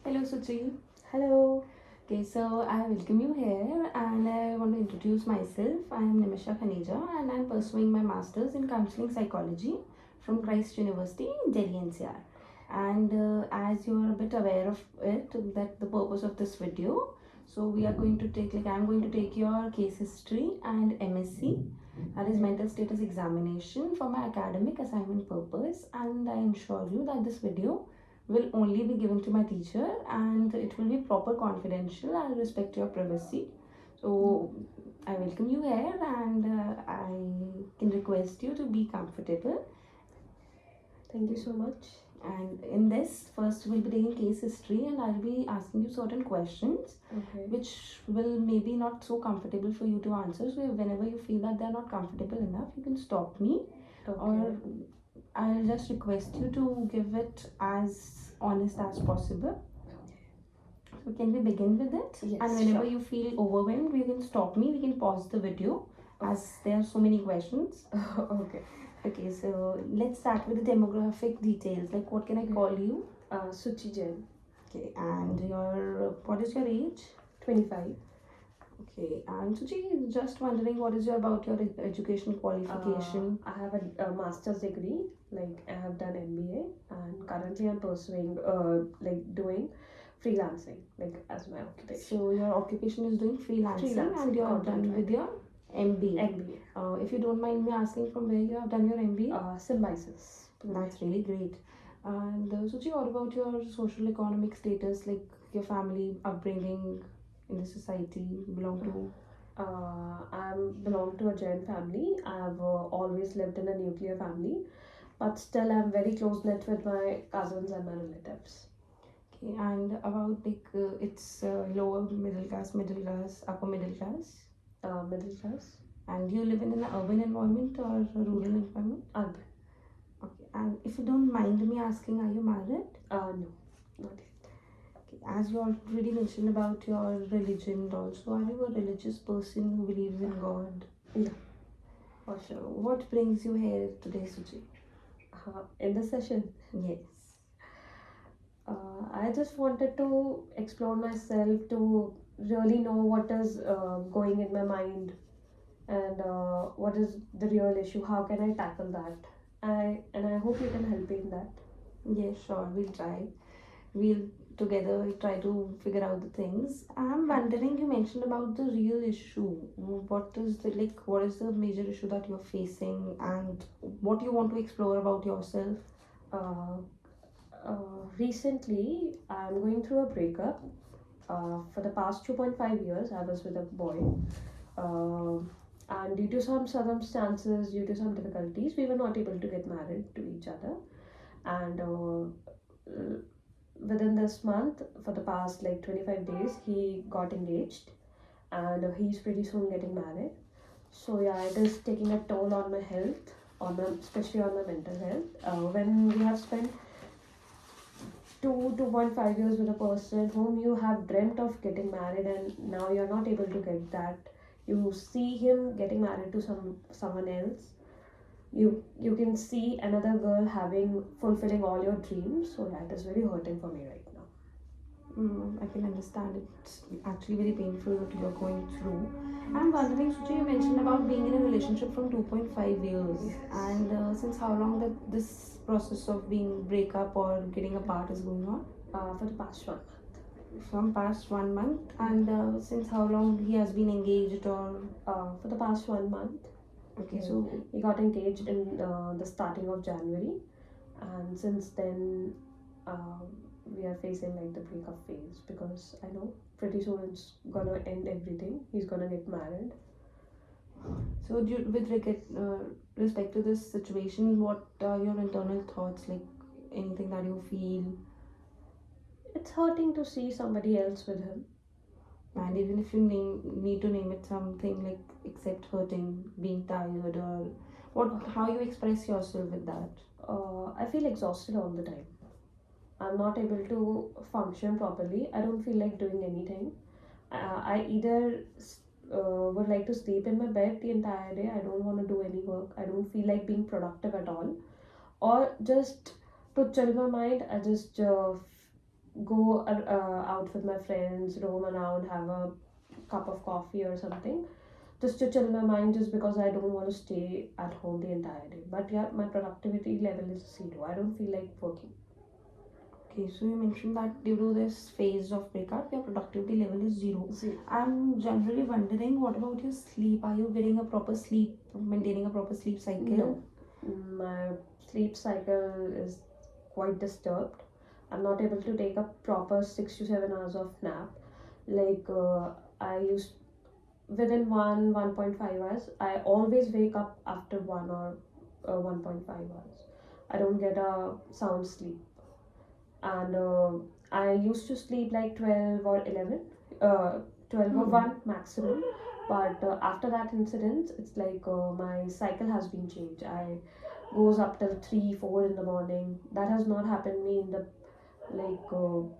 Hello, Suchi. Hello. Okay, so I welcome you here and I want to introduce myself. I am Nimisha Khaneja and I am pursuing my master's in counseling psychology from Christ University, Delhi NCR. And as you are a bit aware of it, that the purpose of this video, so we are going to take, I'm going to take your case history and MSc, that is mental status examination for my academic assignment purpose, and I ensure you that this video will only be given to my teacher and it will be proper confidential. I'll respect your privacy. So I welcome you here and I can request you to be comfortable. Thank you so much. And in this, first we'll be taking case history and I'll be asking you certain questions Okay. which will maybe not so comfortable for you to answer. So whenever you feel that they're not comfortable enough, you can stop me, or I'll just request you to give it as honest as possible. So can we begin with it? Yes, and whenever sure. you feel overwhelmed, you can stop me. We can pause the video as there are so many questions. Okay. Okay, so let's start with the demographic details. Like, what can I call you? Suchi Jain, Okay, and what is your age? 25. Okay, and Suchi, just wondering what is your about your education qualification? I have a master's degree, like I have done MBA, and currently I'm pursuing, doing freelancing, like as my occupation. So your occupation is doing freelancing, and you are done with your MBA. MBA. If you don't mind me asking, from where you have done your MBA? Symbiosis. That's really great. And Suchi, what about your social economic status, like your family upbringing in the society you belong to? I belong to a Jain family. I've always lived in a nuclear family, but still I'm very close knit with my cousins and my relatives. Okay, and about like it's lower middle class, upper middle class, Middle class. and you live in an urban environment or a rural environment? Urban. Okay, and if you don't mind me asking, are you married? No, not yet. Okay, as you already mentioned about your religion, also, are you a religious person who believes in God? Yeah, for So, sure. what brings you here today, Suchi? In the session, Yes. I just wanted to explore myself to really know what is going in my mind and what is the real issue. How can I tackle that? I hope you can help me in that. Yes, sure, we'll try. We'll together try to figure out the things. I'm wondering, you mentioned about the real issue. What is what is the major issue that you're facing and what you want to explore about yourself? Uh, Recently, I'm going through a breakup. For the past 2.5 years, I was with a boy. And due to some circumstances, due to some difficulties, we were not able to get married to each other. And within this month, for the past like 25 days, he got engaged and he's pretty soon getting married. So yeah, it is taking a toll on my health, especially on my mental health. When we have spent 2.5 years with a person whom you have dreamt of getting married, and now you're not able to get that, you see him getting married to someone else, you can see another girl having fulfilling all your dreams. So that is very hurting for me right now. I can understand it's actually very painful what you're going through. I'm wondering, Suchi, you mentioned about being in a relationship from 2.5 years. Yes. And since how long that this process of being breakup or getting apart is going on? For the past 1 month. From past 1 month. And since how long he has been engaged or? For the past 1 month. Okay, so he got engaged in the starting of January, and since then uh, we are facing like the breakup phase, because I know pretty soon it's gonna end everything. He's gonna get married. So, with respect to this situation, what are your internal thoughts? Like anything that you feel, It's hurting to see somebody else with him. and even if you need to name it something like except hurting, being tired, or how you express yourself with that. I feel exhausted all the time. I'm not able to function properly. I don't feel like doing anything. I either would like to sleep in my bed the entire day. I don't want to do any work. I don't feel like being productive at all. Or just to chill my mind, I just go out with my friends, roam around, have a cup of coffee or something, just to chill my mind, just because I don't want to stay at home the entire day. But yeah, my productivity level is zero. I don't feel like working. Okay, so you mentioned that due to this phase of breakup, your productivity level is zero. Zero. I'm generally wondering, what about your sleep? Are you getting a proper sleep, maintaining a proper sleep cycle? No, my sleep cycle is quite disturbed. I'm not able to take a proper 6 to 7 hours of nap. Like I used within 1.5 hours. I always wake up after 1 or 1.5 hours. I don't get a sound sleep, and I used to sleep like 12 or 11, 12 or 1 maximum. But after that incident, it's like my cycle has been changed. I goes up till 3 4 in the morning. That has not happened me in the like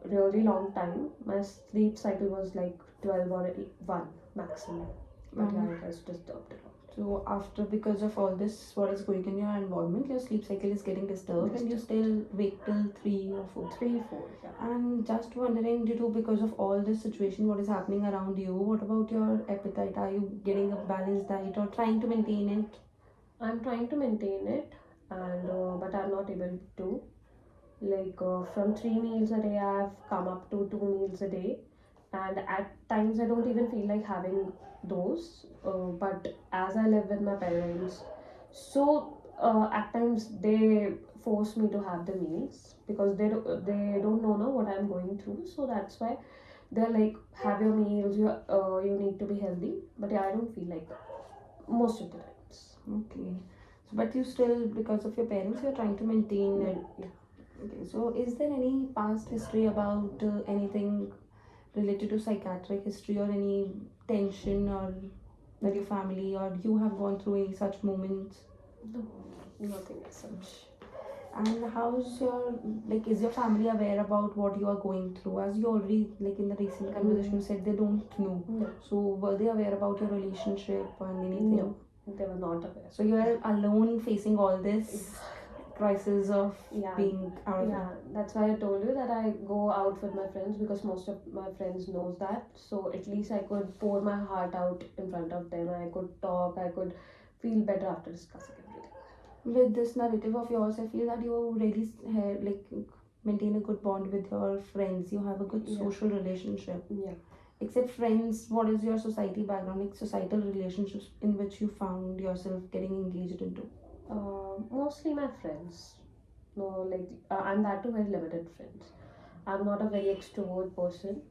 really long time. My sleep cycle was like 12 or 1 maximum. But yeah, it has disturbed a lot. So after, because of all this, what is going in your environment, your sleep cycle is getting disturbed, and you still wake till 3 or 4. 3 4, yeah. And just wondering, due to because of all this situation, what is happening around you? What about your appetite? Are you getting a balanced diet or trying to maintain it? I'm trying to maintain it, and but I'm not able to. Like from 3 meals a day, I've come up to 2 meals a day, and at times I don't even feel like having those. But as I live with my parents, so at times they force me to have the meals, because they don't know now what I'm going through. So that's why they're like, have your meals. You need to be healthy. But yeah, I don't feel like most of the times. Okay. So, but you still, because of your parents, you're trying to maintain it. Yeah. Okay. So, is there any past history about anything related to psychiatric history, or any tension, or that your family or you have gone through any such moments? No, nothing as such. And how's your, like, is your family aware about what you are going through? As you already, like, in the recent conversation, you said they don't know. No. So, were they aware about your relationship and anything? No, they were not aware. So, you are alone facing all this crisis of being out of Yeah, that's why I told you that I go out with my friends, because most of my friends knows that. So at least I could pour my heart out in front of them. I could talk. I could feel better after discussing everything. With this narrative of yours, I feel that you really like maintain a good bond with your friends. You have a good social relationship. Yeah. Except friends, what is your society background, like societal relationships in which you found yourself getting engaged into? Mostly my friends. No, like and that too very limited friends. I'm not a very extrovert person.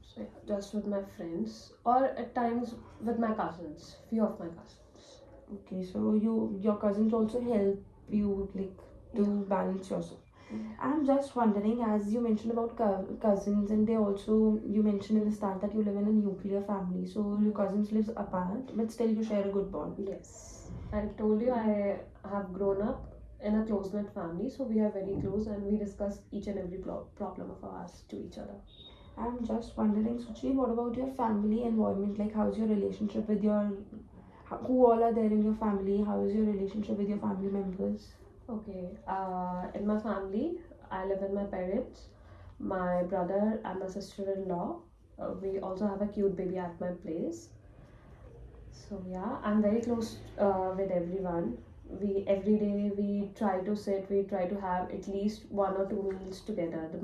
So yeah, just with my friends, or at times with my cousins. Few of my cousins. Okay, so your cousins also help you, like, to balance yourself. I'm just wondering, as you mentioned about cousins, and they also, you mentioned in the start that you live in a nuclear family, so your cousins lives apart, but still you share a good bond. Yes, I told you I have grown up in a close knit family, so we are very close and we discuss each and every problem of ours to each other. I'm just wondering, Suchi, what about your family environment? Like, how's your relationship with your, who all are there in your family? How is your relationship with your family members? Okay, in my family, I live with my parents, my brother, and my sister in law. We also have a cute baby at my place. So, yeah, I'm very close with everyone. We every day we try to sit, we try to have at least 1 or 2 meals together, the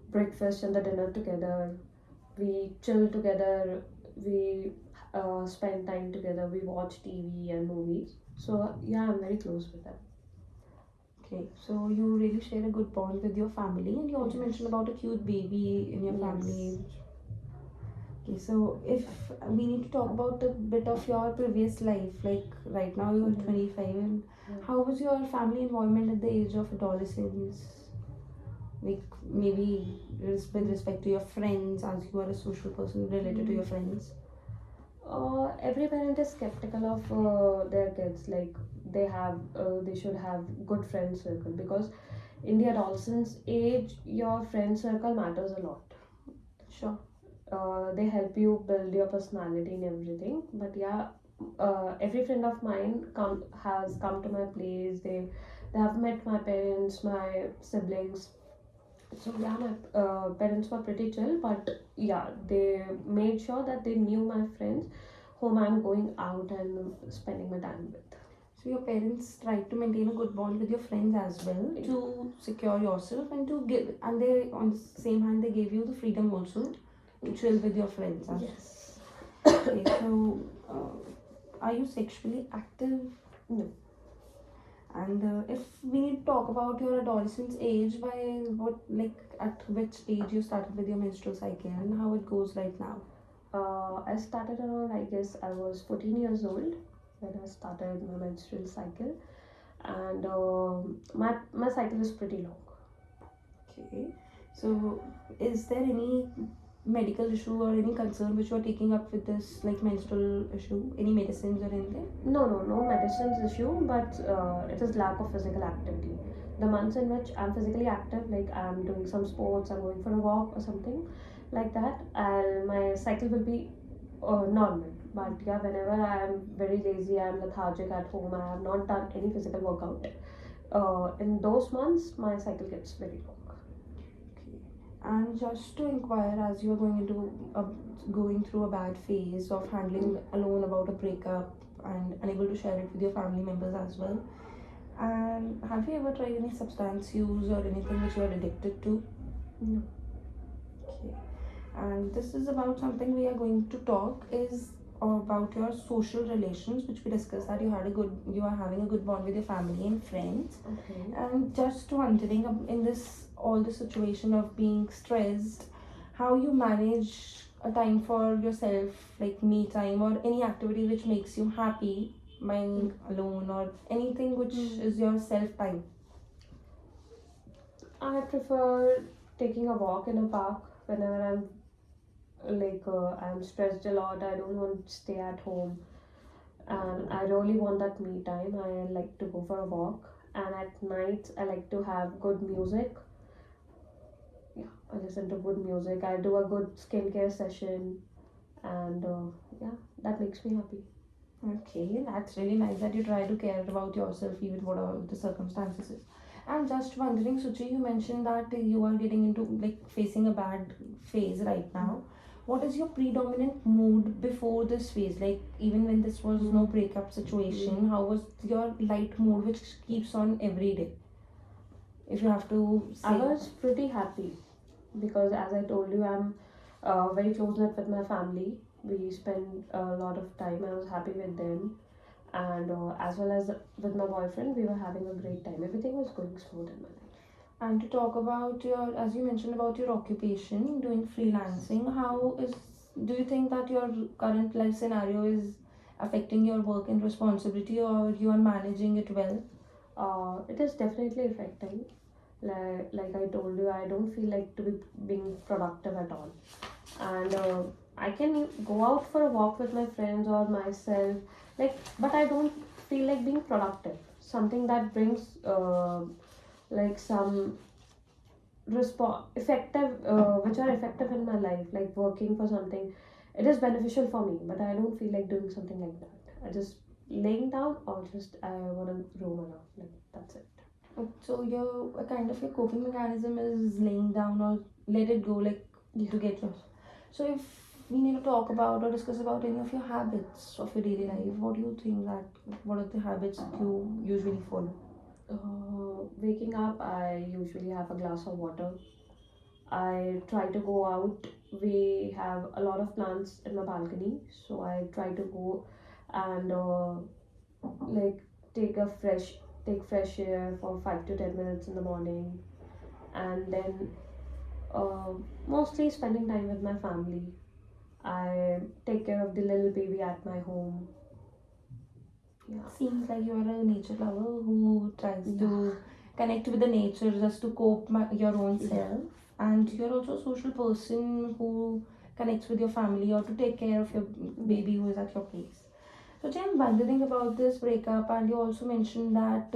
breakfast and the dinner together. We chill together, we spend time together, we watch TV and movies. So, yeah, I'm very close with them. Okay, so you really share a good bond with your family, and you also mentioned about a cute baby in your family. Okay, so if we need to talk about a bit of your previous life, like right now you're 25, and how was your family involvement at the age of adolescence? Like, maybe with respect to your friends, as you are a social person related to your friends. Every parent is skeptical of their kids. Like they should have good friend circle, because in the adolescence age, your friend circle matters a lot. Sure. They help you build your personality and everything. But yeah, every friend of mine has come to my place. They have met my parents, my siblings, So yeah, my parents were pretty chill, but yeah, they made sure that they knew my friends whom I'm going out and spending my time with. So your parents tried to maintain a good bond with your friends as well Yeah. to secure yourself and to give, and they on the same hand they gave you the freedom also to chill with your friends. Yes. Okay, so are you sexually active? No. And if we need to talk about your adolescence age, by what, like at which age you started with your menstrual cycle and how it goes right now? I started around, I guess, I was 14 years old when I started my menstrual cycle, and my cycle is pretty long. Okay, so is there any medical issue or any concern which you are taking up with this, like menstrual issue, any medicines or anything? No medicines issue, but it is lack of physical activity. The months in which I'm physically active, like I'm doing some sports, I'm going for a walk or something like that, and my cycle will be normal. But yeah, whenever I'm very lazy, I'm lethargic at home, I have not done any physical workout. In those months, my cycle gets very long. Okay. And just to inquire, as you are going through a bad phase of handling alone about a breakup and unable to share it with your family members as well, and have you ever tried any substance use or anything which you are addicted to? No. Okay. And this is about something we are going to talk is about your social relations, which we discussed that you are having a good bond with your family and friends. Okay. And just wondering in this all the situation of being stressed, how you manage a time for yourself, like me time or any activity which makes you happy, being alone or anything which is your self time. I prefer taking a walk in a park whenever I'm stressed a lot. I don't want to stay at home, and I really want that me time. I like to go for a walk, and at night I like to have good music. Yeah, I listen to good music. I do a good skincare session, and yeah, that makes me happy. Okay, that's really nice that you try to care about yourself even whatever the circumstances is. I'm just wondering, Suchi, you mentioned that you are getting into like facing a bad phase right now. What is your predominant mood before this phase? Like even when this was no breakup situation, how was your light mood which keeps on every day? If you have to I say. was pretty happy because, as I told you, I'm very close knit with my family. We spend a lot of time. I was happy with them, and as well as with my boyfriend, we were having a great time. Everything was going smooth in my life. And to talk about your, as you mentioned about your occupation, doing freelancing, do you think that your current life scenario is affecting your work and responsibility, or you are managing it well? It is definitely affecting. Like I told you, I don't feel like to be being productive at all, and I can go out for a walk with my friends or myself, like, but I don't feel like being productive. Something that brings like some effective which are effective in my life, like working for something. It is beneficial for me, but I don't feel like doing something like that. I just laying down or just I want to roam around, like that's it. So your a kind of your coping mechanism is laying down or let it go, like Yeah. to get lost. So if we need to talk about or discuss about any of your habits of your daily life, what do you think that what are the habits that you usually follow? Waking up, I usually have a glass of water. I try to go out. We have a lot of plants in my balcony, so I try to go and like take a fresh take fresh air for 5 to 10 minutes in the morning, and then uh, mostly spending time with my family. I take care of the little baby at my home. Yeah. Seems like you are a nature lover who tries Yeah. to connect with the nature just to cope your own Yeah. self. And you're also a social person who connects with your family or to take care of your baby who is at your place. So, Jen, wondering about this breakup, and you also mentioned that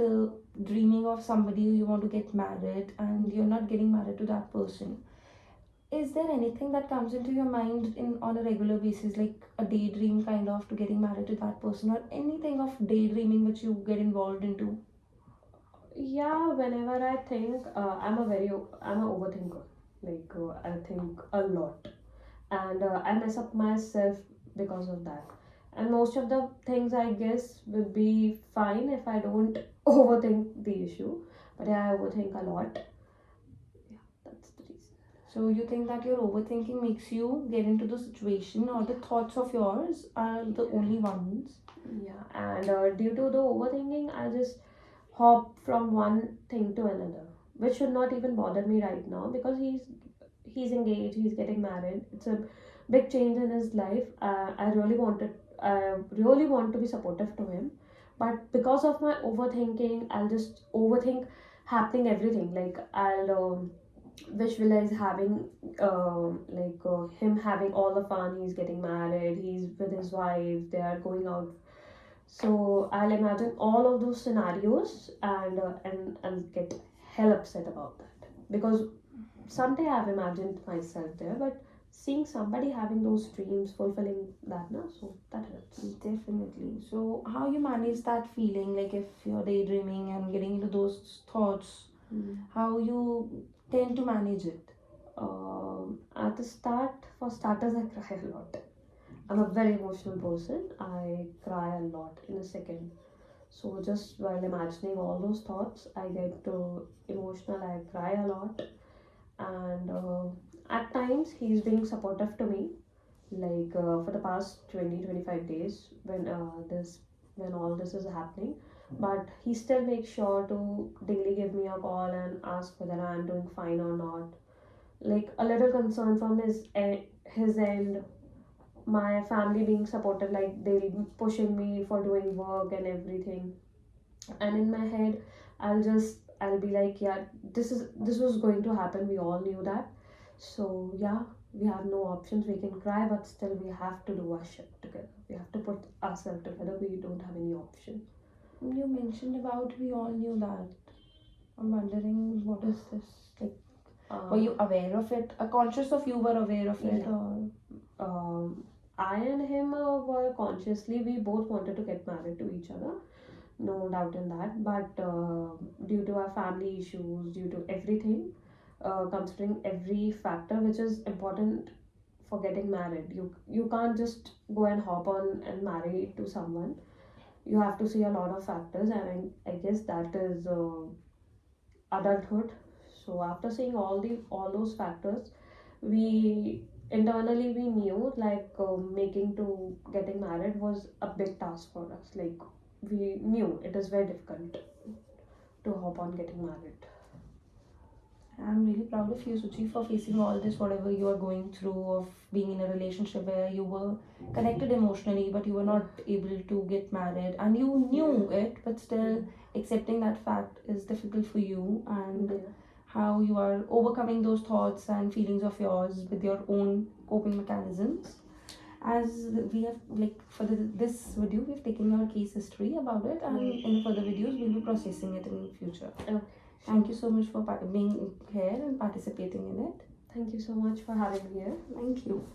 dreaming of somebody you want to get married, and you're not getting married to that person. Is there anything that comes into your mind in on a regular basis, like a daydream kind of to getting married to that person, or anything of daydreaming which you get involved into? Yeah, whenever I think, I'm a overthinker. I think a lot, and I mess up myself because of that. And most of the things I guess will be fine if I don't overthink the issue. But yeah, I overthink a lot. Yeah, that's the reason. So you think that your overthinking makes you get into the situation, or the thoughts of yours are the only ones? Yeah, and due to the overthinking, I just hop from one thing to another, which should not even bother me right now because he's engaged, he's getting married. It's a big change in his life. I really want to be supportive to him, but because of my overthinking, I'll just overthink happening everything. Like I'll visualize having him having all the fun. He's getting married. He's with his wife. They are going out, so I'll imagine all of those scenarios and I'll get hell upset about that because someday I've imagined myself there, but seeing somebody having those dreams, fulfilling that now, so that hurts. Definitely. So how you manage that feeling, like if you're daydreaming and getting into those thoughts, how you tend to manage it? At the start, for starters, I cry a lot. I'm a very emotional person. I cry a lot in a second. So just while imagining all those thoughts, I get emotional. I cry a lot, and at times he's being supportive to me. For the past 20-25 days, when all this is happening, but he still makes sure to daily give me a call and ask whether I'm doing fine or not. Like a little concern from his end, my family being supportive, like they'll be pushing me for doing work and everything. And in my head, I'll be like, yeah, this was going to happen, we all knew that. So yeah, we have no options, we can cry, but still we have to do our shit together, we have to put ourselves together, we don't have any option. You mentioned about we all knew that. I'm wondering what is this? Like, were you aware of it? Conscious of you were aware of it, Yeah. or I and him were consciously, we both wanted to get married to each other, no doubt in that, but due to our family issues, due to everything, considering every factor which is important for getting married, you can't just go and hop on and marry to someone. You have to see a lot of factors, and I guess that is adulthood. So after seeing all those factors, we internally we knew making to getting married was a big task for us. Like we knew it is very difficult to hop on getting married. I'm really proud of you, Suchi, for facing all this, whatever you are going through of being in a relationship where you were connected emotionally, but you were not able to get married, and you knew it, but still accepting that fact is difficult for you, and Yeah. how you are overcoming those thoughts and feelings of yours with your own coping mechanisms. As we have, like, for this video, we've taken your case history about it, and in the further videos, we'll be processing it in the future. Okay. Thank you so much for being here and participating in it. Thank you so much for having me here. Thank you.